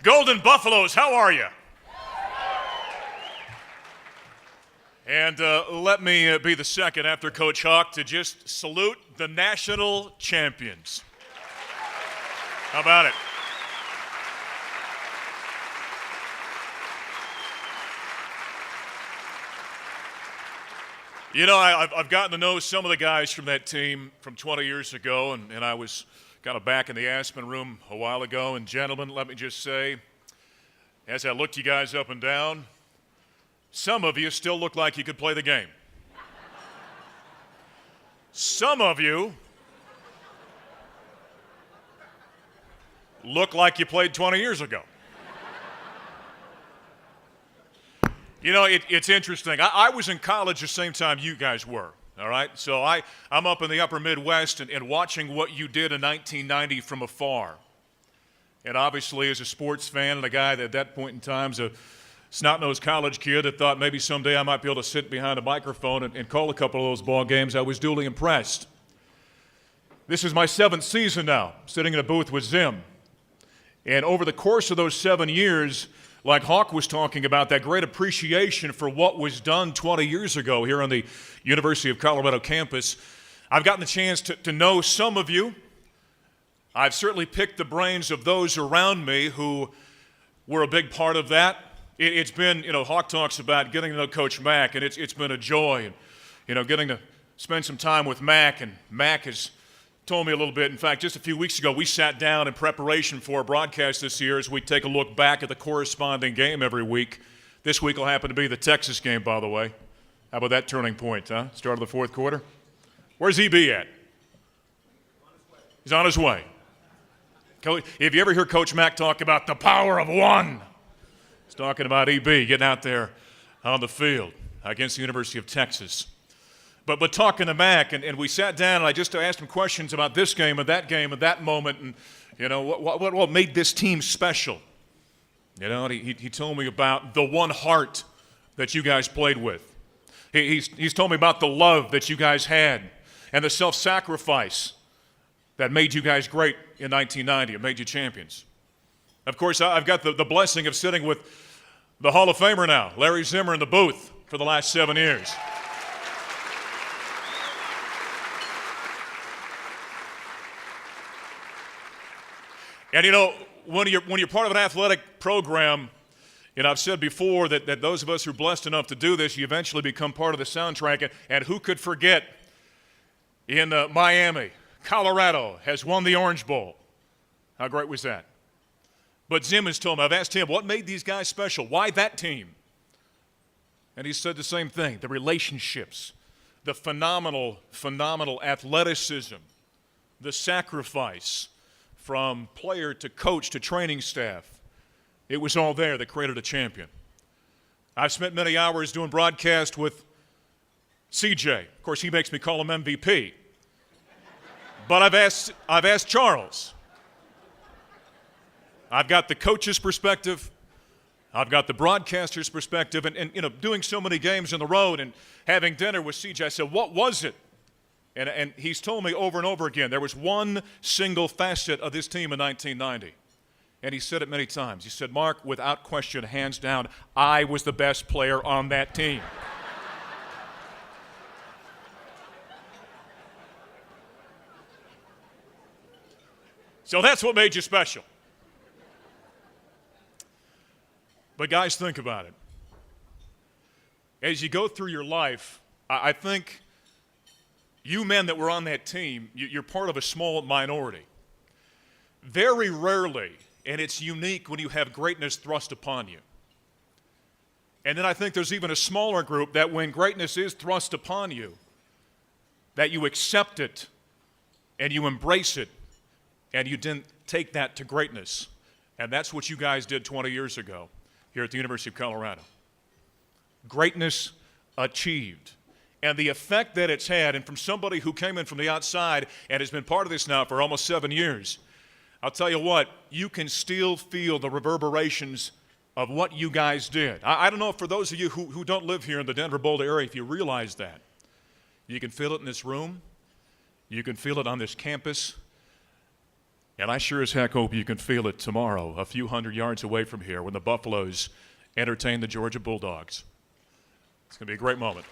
Golden Buffaloes, how are you? And let me be the second after Coach Hawk to just salute the national champions. How about it? You know, I've gotten to know some of the guys from that team from 20 years ago, and I was kind of back in the Aspen room a while ago. And gentlemen, let me just say, as I looked you guys up and down, some of you still look like you could play the game. Some of you look like you played 20 years ago. You know, it's interesting. I was in college the same time you guys were, all right? So I'm up in the upper Midwest and watching what you did in 1990 from afar. And obviously, as a sports fan and a guy that at that point in time was a snot-nosed college kid that thought maybe someday I might be able to sit behind a microphone and call a couple of those ball games, I was duly impressed. This is my 7th season now, sitting in a booth with Zim. And over the course of those 7 years, like Hawk was talking about, that great appreciation for what was done 20 years ago here on the University of Colorado campus, I've gotten the chance to know some of you. I've certainly picked the brains of those around me who were a big part of that. It's been, you know, Hawk talks about getting to know Coach Mack, and it's been a joy, and, you know, getting to spend some time with Mack, and Mack has told me a little bit. In fact, just a few weeks ago, we sat down in preparation for a broadcast this year as we take a look back at the corresponding game every week. This week will happen to be the Texas game, by the way. How about that turning point, huh? Start of the fourth quarter. Where's EB at? He's on his way. If you ever hear Coach Mack talk about the power of one, he's talking about EB getting out there on the field against the University of Texas. But talking to Mack, and we sat down, and I just asked him questions about this game and that moment, and, you know, what made this team special. You know, and he told me about the one heart that you guys played with. He's told me about the love that you guys had and the self-sacrifice that made you guys great in 1990. It made you champions. Of course, I've got the blessing of sitting with the Hall of Famer now, Larry Zimmer, in the booth for the last 7 years. And, you know, when you're part of an athletic program, you know, I've said before that those of us who are blessed enough to do this, you eventually become part of the soundtrack. And who could forget in Miami, Colorado has won the Orange Bowl. How great was that? But Zim has told me, I've asked him, what made these guys special? Why that team? And he said the same thing, the relationships, the phenomenal athleticism, the sacrifice from player to coach to training staff. It was all there that created a champion. I've spent many hours doing broadcast with CJ. Of course, he makes me call him MVP. But I've asked Charles. I've got the coach's perspective. I've got the broadcaster's perspective. And you know, doing so many games on the road and having dinner with CJ, I said, what was it? And he's told me over and over again, there was one single facet of this team in 1990. And he said it many times. He said, Mark, without question, hands down, I was the best player on that team. So that's what made you special. But guys, think about it. As you go through your life, I think you men that were on that team, you're part of a small minority. Very rarely, and it's unique when you have greatness thrust upon you. And then I think there's even a smaller group that when greatness is thrust upon you, that you accept it and you embrace it and you didn't take that to greatness. And that's what you guys did 20 years ago here at the University of Colorado. Greatness achieved. And the effect that it's had, and from somebody who came in from the outside and has been part of this now for almost 7 years, I'll tell you what, you can still feel the reverberations of what you guys did. I don't know if for those of you who don't live here in the Denver Boulder area, if you realize that. You can feel it in this room. You can feel it on this campus. And I sure as heck hope you can feel it tomorrow, a few hundred yards away from here, when the Buffaloes entertain the Georgia Bulldogs. It's going to be a great moment.